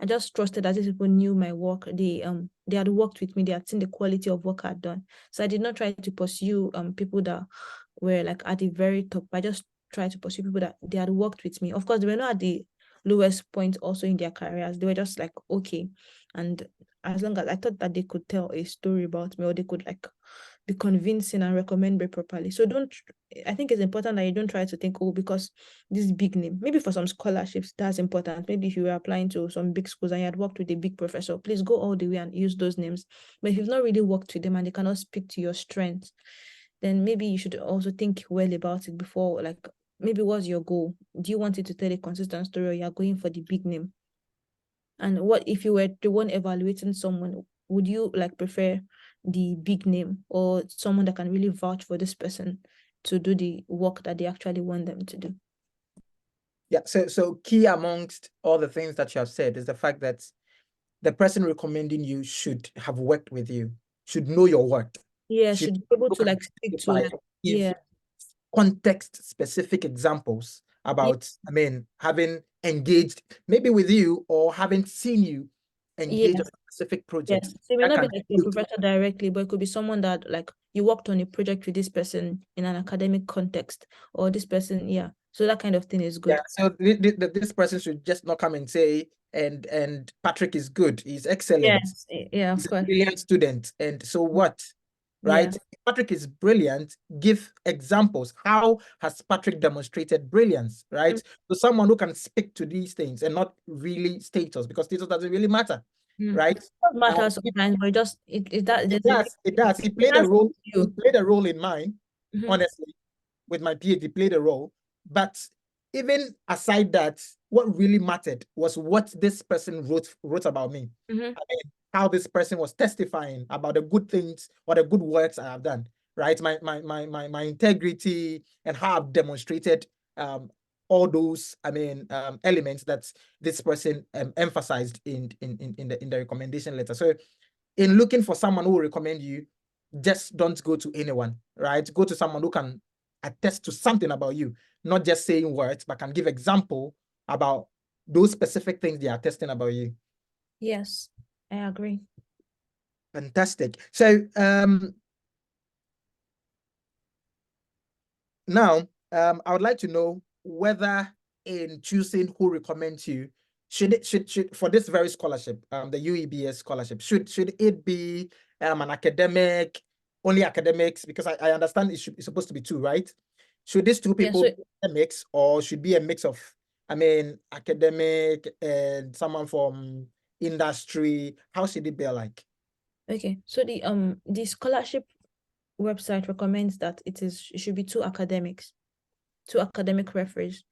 I just trusted that these people knew my work. They had worked with me. They had seen the quality of work I'd done. So I did not try to pursue people that were like at the very top. I just tried to pursue people that they had worked with me. Of course, they were not at the lowest point also in their careers. They were just like okay, and as long as I thought that they could tell a story about me or they could like be convincing and recommend me properly. So I think it's important that you don't try to think, oh, because this big name, maybe for some scholarships, that's important. Maybe if you were applying to some big schools and you had worked with a big professor, please go all the way and use those names. But if you've not really worked with them and they cannot speak to your strengths, then maybe you should also think well about it before, like, maybe what's your goal? Do you want it to tell a consistent story or you're going for the big name? And what if you were the one evaluating someone, would you like prefer the big name or someone that can really vouch for this person to do the work that they actually want them to do?
Yeah, so key amongst all the things that you have said is the fact that the person recommending you should have worked with you, should know your work,
Yeah,
should
should be able
look
to
at
like speak to
like, give
yeah.
context-specific examples
Yeah,
about, I mean, having engaged maybe with you or having seen you
yeah,
engage on a specific project.
Yes, so it may
that
not be
can
like your
look
professor directly, but it could be someone that like you worked on a project with this person in an academic context, or this person, yeah. So that kind of thing is
Yeah,
good.
so this person should just not come and say, and Patrick is good, he's excellent,
Yes, yeah, of
he's a
course.
brilliant student, and so what,
Yeah.
right? If Patrick is brilliant, give examples. How has Patrick demonstrated brilliance, right? So someone who can speak to these things and not really status, because status doesn't really matter, right?
What matters sometimes, but that
It
there's a
does. It does. He
it
played a
has
role. He
you.
played a role in mine,
Mhm.
honestly. With my PhD, played a role. But even aside that, what really mattered was what this person wrote about me.
Mhm.
I mean, how this person was testifying about the good things or the good works I have done, right? My integrity and how I've demonstrated all those, elements that this person emphasized in the recommendation letter. So in looking for someone who will recommend you, just don't go to anyone, right? Go to someone who can attest to something about you, not just saying words, but can give example about those specific things they are testing about you.
Yes, I agree.
Fantastic. So now I would like to know whether in choosing who recommends you, should for this very scholarship, the UEBS scholarship, should it be an academic, only academics? Because I understand it's supposed to be two, right? Should these two
Yeah,
people
so
be a mix, or should be a mix of, academic and someone from industry? How should it be like?
okay. So the scholarship website recommends that it should be two academic referees.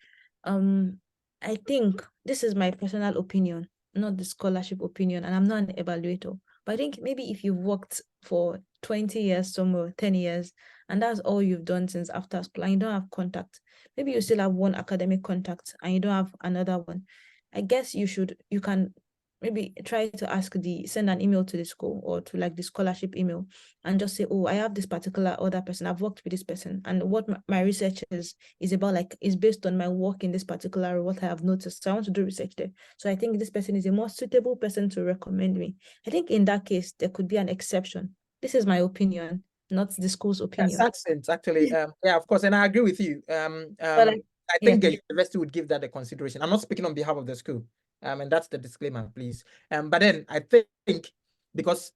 I think this is my personal opinion, not the scholarship opinion, and I'm not an evaluator. But I think maybe if you've worked for 20 years somewhere, 10 years, and that's all you've done since after school, and you don't have contact, maybe you still have one academic contact and you don't have another one. I guess you can maybe try to send an email to the school or to like the scholarship email and just say, oh, I have this particular other person. I've worked with this person. And what my research is about, like, is based on my work in this particular, what I have noticed. So I want to do research there. So I think this person is a more suitable person to recommend me. I think in that case, there could be an exception. This is my opinion, not the school's
Yes,
opinion.
that's sense, actually. Yeah, of course, and I agree with you.
But like,
I
yeah,
think the university would give that a consideration. I'm not speaking on behalf of the school. And that's the disclaimer, please. But then I think because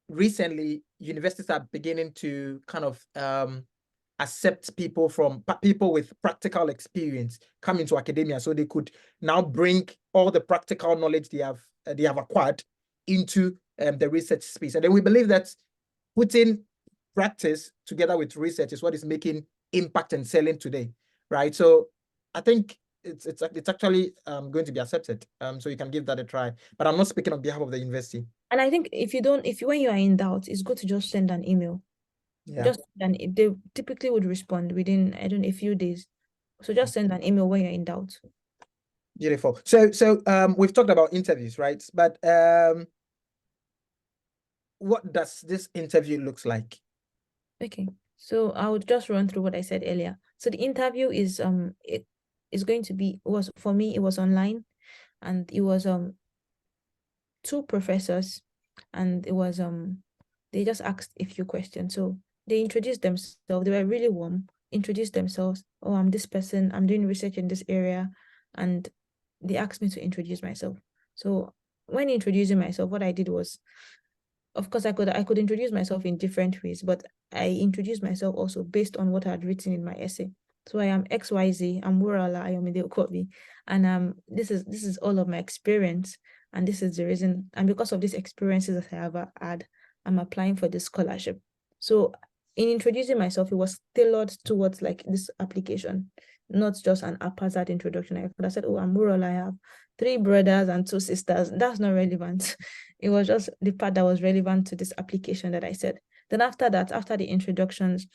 recently universities are beginning to kind of accept people with practical experience come into academia, so they could now bring all the practical knowledge they have acquired into the research space. And then we believe that putting practice together with research is what is making impact and selling today, right? So I think it's actually going to be accepted. So you can give that a try. But I'm not speaking on behalf of the university.
and I think if when you are in doubt, it's good to just send an email.
Yeah.
Just then they typically would respond within, I don't know, a few days. So just send an email when you're in doubt.
Beautiful. So we've talked about interviews, right? But what does this interview looks like?
Okay, so I would just run through what I said earlier. So the interview it is going to be was for me, it was online, and it was two professors, and it was they just asked a few questions. So they introduced themselves, they were really warm, introduced themselves. Oh, I'm this person, I'm doing research in this area, and they asked me to introduce myself. So when introducing myself, what I did was, of course, I could introduce myself in different ways, but I introduced myself also based on what I had written in my essay. So I am XYZ, I'm Wuraola, I am in the Okuwobi, and this is all of my experience, and this is the reason, and because of these experiences that I have had, I'm applying for this scholarship. So in introducing myself, it was tailored towards like this application, not just an haphazard introduction. I could have said, oh, I'm Wuraola, I have 3 brothers and 2 sisters. That's not relevant. It was just the part that was relevant to this application that I said. Then after that, after the introductions,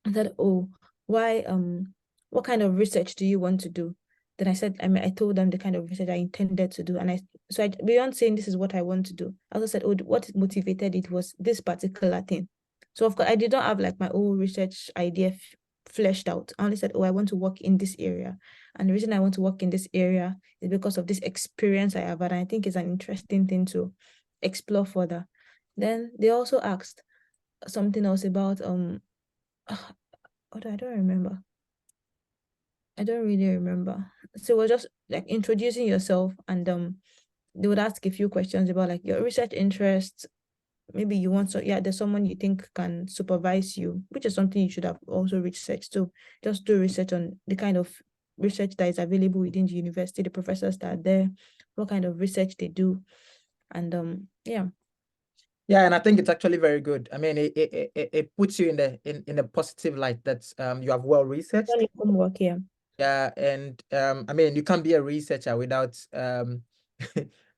I said, oh, what kind of research do you want to do? Then I said, I told them the kind of research I intended to do. And beyond saying this is what I want to do, I also said, oh, what motivated it was this particular thing. So of course, I did not have like my own research idea fleshed out. I only said, oh, I want to work in this area. And the reason I want to work in this area is because of this experience I have. And I think it's an interesting thing to explore further. Then they also asked something else about I don't remember. I don't really remember. So it was just like introducing yourself, and they would ask a few questions about like your research interests. Maybe you want there's someone you think can supervise you, which is something you should have also researched too. Just do research on the kind of research that is available within the university, the professors that are there, what kind of research they do. And yeah.
Yeah, and I think it's actually very good. I mean, it puts you in a positive light that you have well researched.
Done your homework, yeah.
Yeah, and I mean, you can't be a researcher without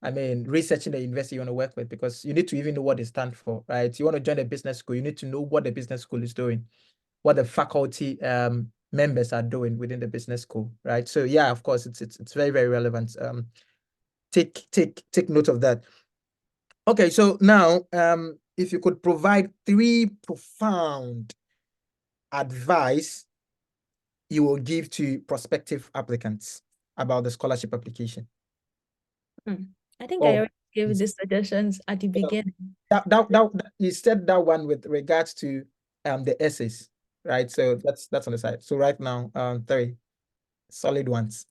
I mean, researching the university you want to work with, because you need to even know what they stand for, right? You want to join a business school, you need to know what the business school is doing, what the faculty members are doing within the business school, right? So yeah, of course, it's very, very relevant. Take note of that. Okay, so now if you could provide 3 profound advice you will give to prospective applicants about the scholarship application.
I think I
Oh,
already gave the suggestions at the beginning.
you said that one with regards to the essays, right? So that's on the side. So right now, 3 solid ones.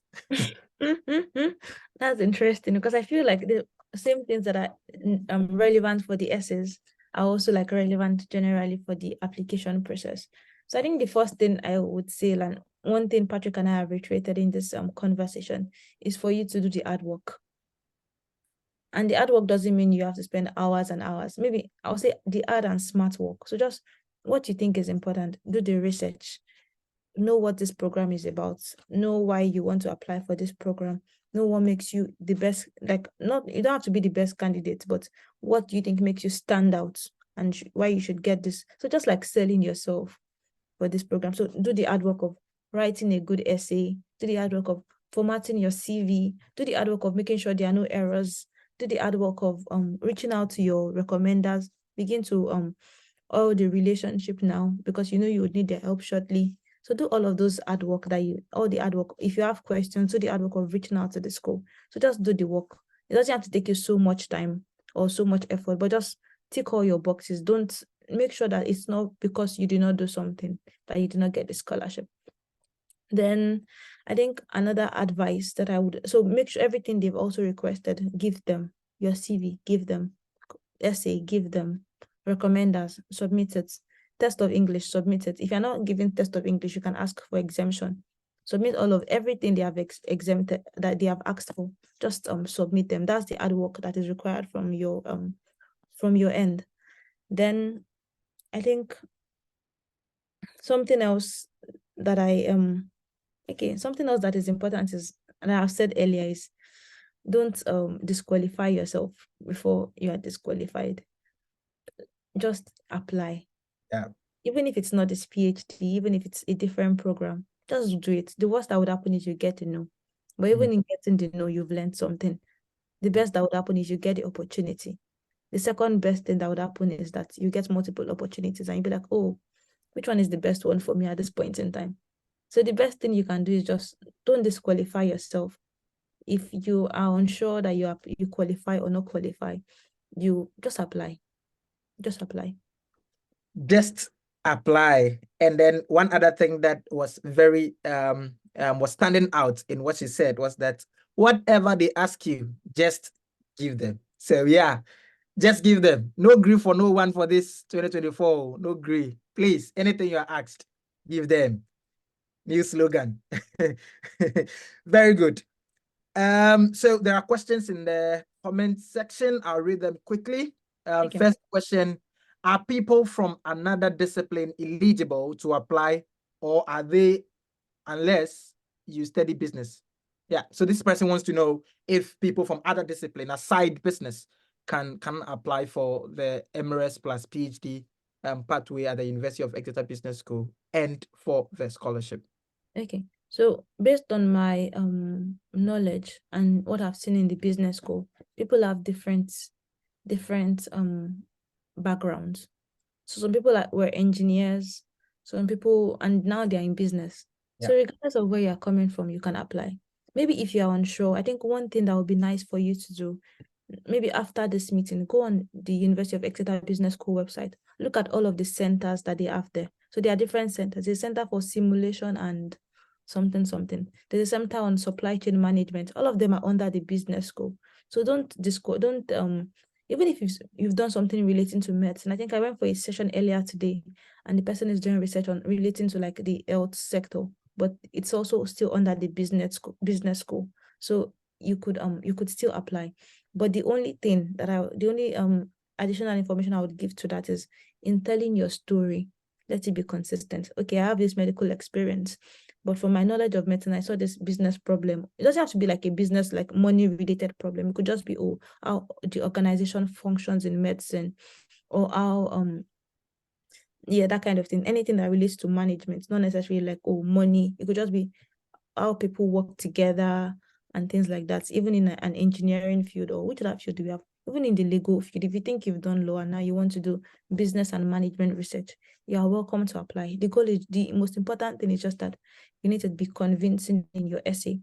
That's interesting, because I feel like the same things that are relevant for the essays are also like relevant generally for the application process. So I think the first thing I would say, and one thing Patrick and I have reiterated in this conversation, is for you to do the hard work. And the hard work doesn't mean you have to spend hours and hours. Maybe I'll say the hard and smart work. So just what you think is important, do the research, know what this program is about, know why you want to apply for this program, know what makes you the best, like not, you don't have to be the best candidate, but what do you think makes you stand out and why you should get this. So just like selling yourself for this program. So do the hard work of writing a good essay, do the hard work of formatting your CV, do the hard work of making sure there are no errors, do the hard work of reaching out to your recommenders, begin to all the relationship now, because you know you would need their help shortly. So do all of those hard work all the hard work. If you have questions, do the hard work of reaching out to the school. So just do the work. It doesn't have to take you so much time or so much effort, but just tick all your boxes. Don't make sure that it's not because you did not do something that you did not get the scholarship. Then I think another advice that I would, so make sure everything they've also requested, give them your CV, give them essay, give them recommenders, submit it. Test of English, submit it. If you're not giving test of English, you can ask for exemption. Submit all of everything they have exempted, that they have asked for. Just submit them. That's the hard work that is required from your end. Then I think something else that something else that is important is, and I've said earlier, is don't disqualify yourself before you are disqualified. Just apply.
Yeah.
Even if it's not this PhD, even if it's a different program, just do it. The worst that would happen is you get to know. But even in getting to know, you've learned something. The best that would happen is you get the opportunity. The second best thing that would happen is that you get multiple opportunities and you'll be like, oh, which one is the best one for me at this point in time? So the best thing you can do is just don't disqualify yourself. If you are unsure that you qualify or not qualify, you just apply. Just apply.
Just apply. And then one other thing that was very was standing out in what she said was that whatever they ask you, just give them. So yeah, just give them. No grief for no one for this 2024. No grief. Please, anything you are asked, give them. New slogan. Very good. So there are questions in the comment section. I'll read them quickly.
Okay.
First question: are people from another discipline eligible to apply, or are they, unless you study business? Yeah. So this person wants to know if people from other discipline aside business can apply for the MRes plus PhD pathway at the University of Exeter Business School and for the scholarship.
Okay. So based on my knowledge and what I've seen in the business school, people have different backgrounds. So some people were engineers, some people, and now they're in business.
Yeah.
So regardless of where you're coming from, you can apply. Maybe if you're unsure, I think one thing that would be nice for you to do maybe after this meeting, go on the University of Exeter Business School website, look at all of the centers that they have there. So there are different centers. There's a center for simulation and something. There's a center on supply chain management. All of them are under the business school. So don't even if you've done something relating to medicine. I think I went for a session earlier today, and the person is doing research on relating to like the health sector, but it's also still under the business school. So you could still apply. But the only additional information I would give to that is, in telling your story, let it be consistent. Okay, I have this medical experience, but from my knowledge of medicine, I saw this business problem. It doesn't have to be like a business, like money related problem. It could just be, how the organization functions in medicine, or how that kind of thing. Anything that relates to management, not necessarily like, money. It could just be how people work together and things like that. Even in an engineering field, or which other field do we have? Even in the legal field, if you think you've done law and now you want to do business and management research, you are welcome to apply. The most important thing is just that you need to be convincing in your essay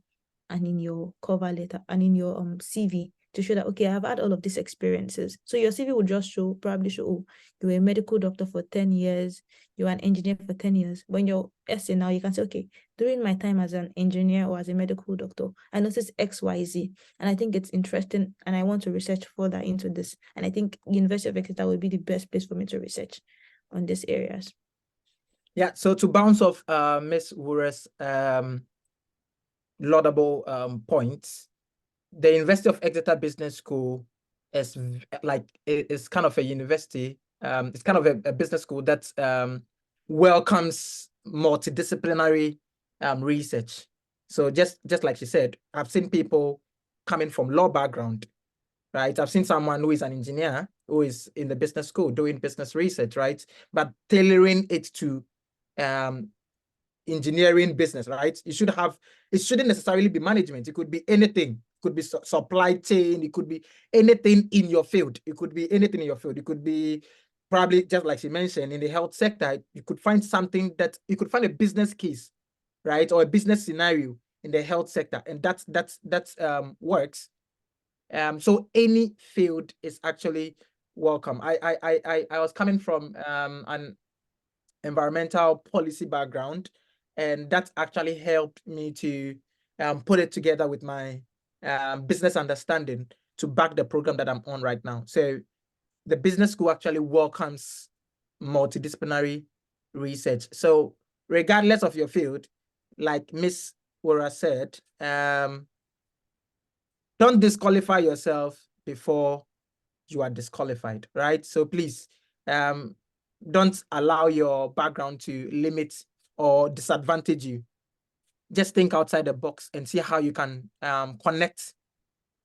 and in your cover letter and in your CV, to show that, okay, I've had all of these experiences. So your CV will just probably show, you were a medical doctor for 10 years, you were an engineer for 10 years. But in your essay now, you can say, okay, during my time as an engineer or as a medical doctor, I noticed XYZ, and I think it's interesting, and I want to research further into this. And I think University of Exeter would be the best place for me to research on these areas.
Yeah, so to bounce off Miss Wura's laudable points, the University of Exeter Business School is it's kind of a university. It's kind of a business school that welcomes multidisciplinary research. So just like she said, I've seen people coming from law background, right? I've seen someone who is an engineer who is in the business school doing business research, right? But tailoring it to engineering business, right? It shouldn't necessarily be management. It could be anything. It could be supply chain. It could be anything in your field. It could be anything in your field. It could be probably, just like she mentioned, in the health sector, you could find something that you could find a business case, right? Or a business scenario in the health sector. And that's works. So any field is actually welcome. I was coming from an environmental policy background, and that actually helped me to put it together with my business understanding to back the program that I'm on right now. So the business school actually welcomes multidisciplinary research. So regardless of your field, like Miss Wura said, don't disqualify yourself before you are disqualified, right? So please, don't allow your background to limit or disadvantage you. Just think outside the box and see how you can connect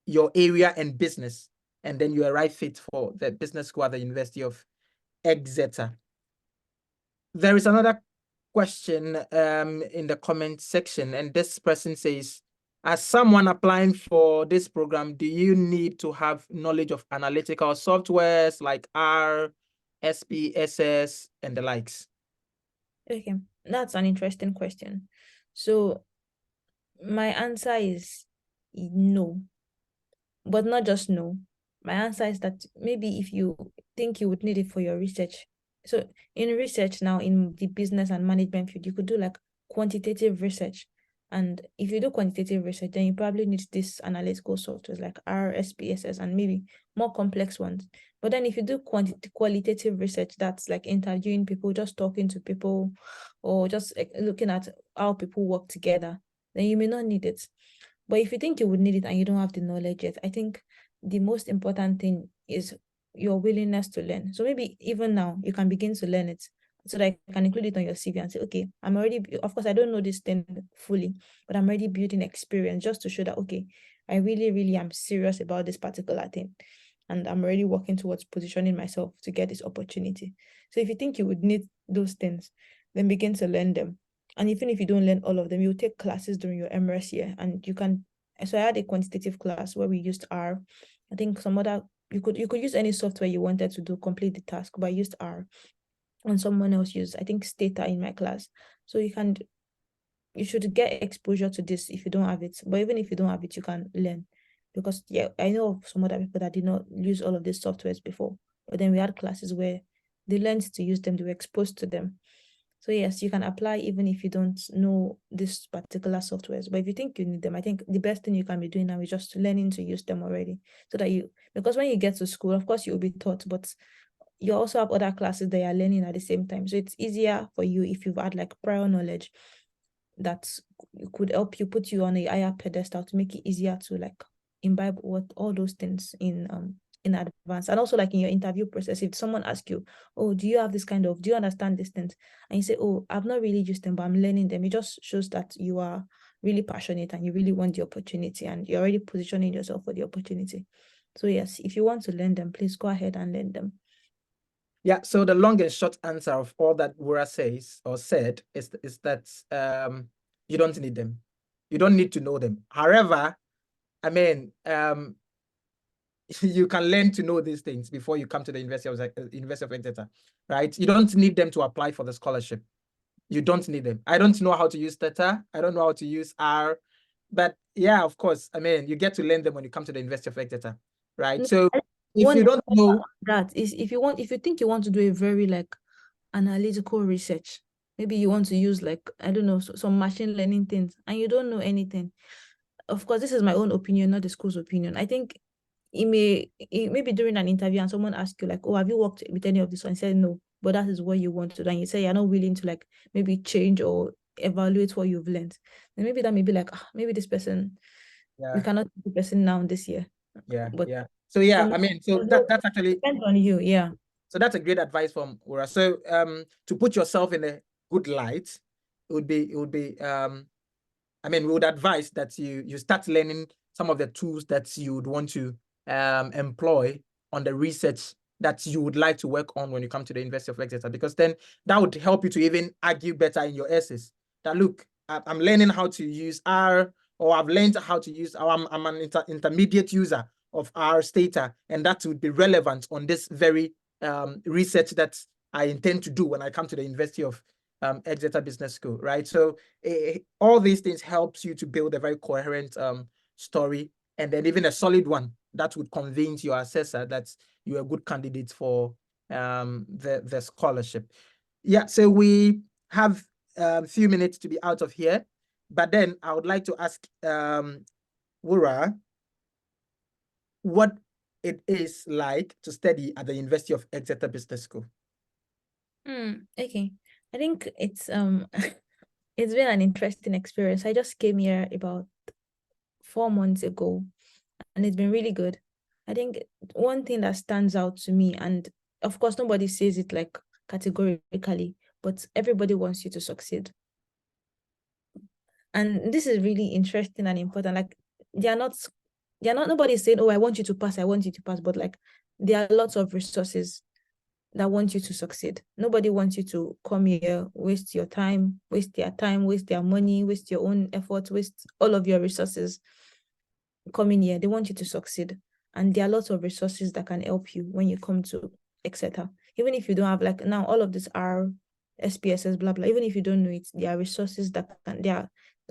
your area and business, and then you're a right fit for the business school at the University of Exeter. There is another question in the comment section, and this person says, as someone applying for this program, do you need to have knowledge of analytical softwares like R, SPSS, and the likes?
Okay, that's an interesting question. So my answer is no, but not just no. My answer is that maybe if you think you would need it for your research. So in research now, in the business and management field, you could do like quantitative research. And if you do quantitative research, then you probably need this analytical software like R, SPSS, and maybe more complex ones. But then if you do qualitative research, that's like interviewing people, just talking to people, or just looking at how people work together, then you may not need it. But if you think you would need it and you don't have the knowledge yet, I think the most important thing is your willingness to learn. So maybe even now you can begin to learn it, so that you can include it on your CV and say, okay, I'm already, of course, I don't know this thing fully, but I'm already building experience, just to show that, okay, I really, really am serious about this particular thing. And I'm already working towards positioning myself to get this opportunity. So if you think you would need those things, then begin to learn them. And even if you don't learn all of them, you take classes during your MRes year, and you can. So I had a quantitative class where we used R. I think some other, you could use any software you wanted to do complete the task, but I used R. And someone else used, I think, Stata in my class. So you should get exposure to this if you don't have it. But even if you don't have it, you can learn. because yeah, I know of some other people that did not use all of these softwares before, but then we had classes where they learned to use them, they were exposed to them. So yes, you can apply even if you don't know this particular softwares. But if you think you need them, I think the best thing you can be doing now is just learning to use them already. So that because when you get to school, of course you'll be taught, but you also have other classes that you are learning at the same time. So it's easier for you if you've had like prior knowledge that could help you, put you on a higher pedestal to make it easier to like imbibe what all those things in advance. And also like in your interview process, if someone asks you, oh, do you understand these things, and you say, oh, I've not really used them but I'm learning them, it just shows that you are really passionate and you really want the opportunity and you're already positioning yourself for the opportunity. So yes, if you want to learn them, please go ahead and learn them.
Yeah, so the long and short answer of all that Wura says or said is that you don't need them. You don't need to know them. However, I mean, you can learn to know these things before you come to the University of Exeter, right? You don't need them to apply for the scholarship. You don't need them. I don't know how to use Theta. I don't know how to use R. But yeah, of course, I mean, you get to learn them when you come to the University of Exeter, right?
No,
So if you don't know,
that is, if you think you want to do a very like analytical research, maybe you want to use like, I don't know, some machine learning things and you don't know anything. Of course, this is my own opinion, not the school's opinion. I think it may be during an interview and someone asks you like, oh, have you worked with any of this? And say no, but that is what you want to do. And you say you're not willing to like maybe change or evaluate what you've learned. And maybe that may be like, maybe this person, we cannot take the person now this year. But
So yeah, I mean, so that's actually
depends on you. Yeah.
So that's a great advice from Ura. So to put yourself in a good light, it would be I mean, we would advise that you start learning some of the tools that you would want to employ on the research that you would like to work on when you come to the University of Exeter, because then that would help you to even argue better in your essays. That look, I'm learning how to use R, or I've learned how to use, or I'm an intermediate user of R Stata, and that would be relevant on this very research that I intend to do when I come to the University of Exeter Business School, right? So all these things helps you to build a very coherent story, and then even a solid one that would convince your assessor that you're a good candidate for the scholarship. Yeah, so we have a few minutes to be out of here, but then I would like to ask Wura what it is like to study at the University of Exeter Business School.
Okay, I think it's it's been an interesting experience. I just came here about 4 months ago and it's been really good. I think one thing that stands out to me, and of course nobody says it like categorically, but everybody wants you to succeed. And this is really interesting and important. Like nobody's saying, oh, I want you to pass, but like there are lots of resources that want you to succeed. Nobody wants you to come here, waste your time, waste their time, waste their money, waste your own effort, waste all of your resources coming here. They want you to succeed. And there are lots of resources that can help you when you come to Exeter. Even if you don't have like now all of this are SPSS, blah, blah. Even if you don't know it, there are resources that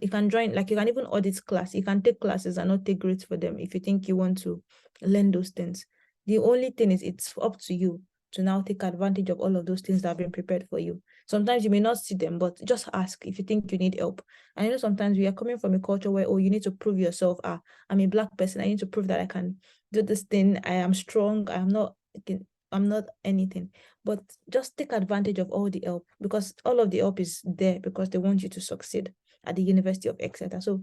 you can join, like you can even audit class. You can take classes and not take grades for them if you think you want to learn those things. The only thing is it's up to you to now take advantage of all of those things that have been prepared for you. Sometimes you may not see them, but just ask if you think you need help. And you know, sometimes we are coming from a culture where, oh, you need to prove yourself. I'm a Black person. I need to prove that I can do this thing. I am strong. I'm not anything. But just take advantage of all the help, because all of the help is there because they want you to succeed at the University of Exeter. So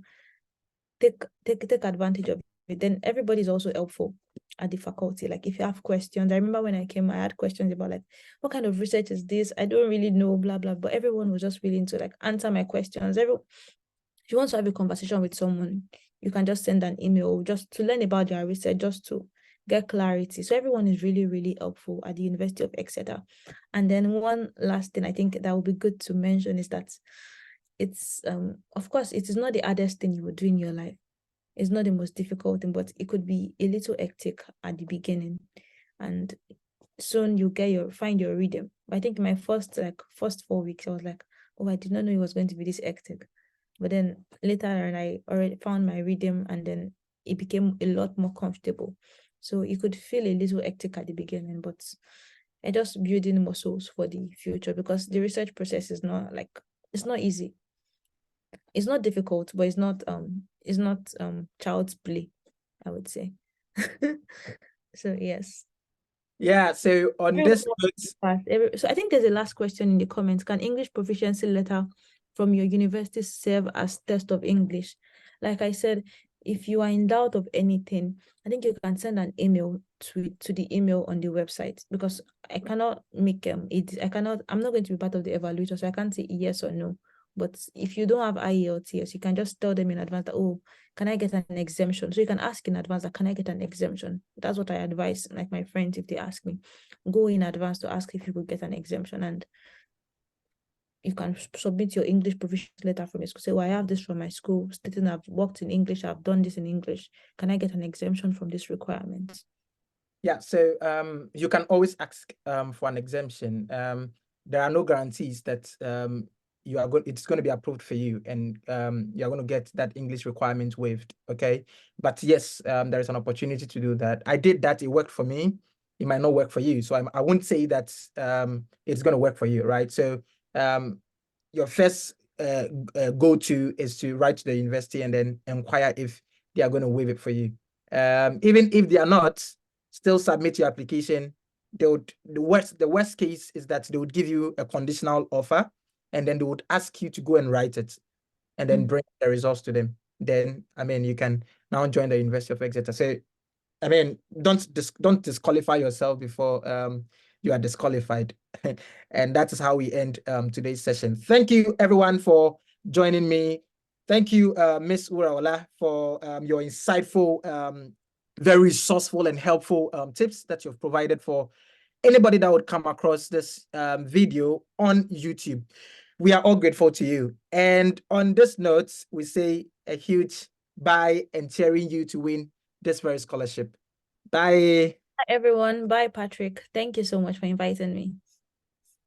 take advantage of it. Then everybody's also helpful at the faculty. Like if you have questions, I remember when I came, I had questions about like, what kind of research is this? I don't really know, blah, blah, but everyone was just willing to like answer my questions. If you want to have a conversation with someone, you can just send an email just to learn about their research, just to get clarity. So everyone is really, really helpful at the University of Exeter. And then one last thing I think that would be good to mention is that it's of course it is not the hardest thing you would do in your life. It's not the most difficult thing, but it could be a little hectic at the beginning, and soon you find your rhythm. I think my first 4 weeks I was like, oh, I did not know it was going to be this hectic. But then later on I already found my rhythm, and then it became a lot more comfortable. So it could feel a little hectic at the beginning, but I just building muscles for the future, because the research process is not like, it's not easy. It's not difficult, but it's not child's play, I would say. So yes.
Yeah, so on this note,
So I think there's a last question in the comments. Can English proficiency letter from your university serve as test of English? Like I said, if you are in doubt of anything, I think you can send an email to the email on the website, because I cannot make I'm not going to be part of the evaluator, so I can't say yes or no. But if you don't have IELTS, you can just tell them in advance that, oh, can I get an exemption? So you can ask in advance that, can I get an exemption? That's what I advise, like my friends, if they ask me, go in advance to ask if you could get an exemption, and you can submit your English proficiency letter from your school. Say, well, I have this from my school stating I've worked in English, I've done this in English. Can I get an exemption from this requirement?
yeah, so you can always ask for an exemption. There are no guarantees that it's going to be approved for you, and you're going to get that English requirement waived. Okay, but yes, there is an opportunity to do that. I did that; it worked for me. It might not work for you, so I won't say that it's going to work for you, right? So your first go-to is to write to the university and then inquire if they are going to waive it for you. Even if they are not, still submit your application. The worst case is that they would give you a conditional offer, and then they would ask you to go and write it and then bring the results to them. Then, I mean, you can now join the University of Exeter. So, I mean, don't disqualify yourself before you are disqualified. And that is how we end today's session. Thank you, everyone, for joining me. Thank you, Miss Wuraola, for your insightful, very resourceful and helpful tips that you've provided for anybody that would come across this video on YouTube. We are all grateful to you. And on this note, we say a huge bye and cheering you to win this very scholarship. Bye.
Hi, everyone. Bye, Patrick. Thank you so much for inviting me.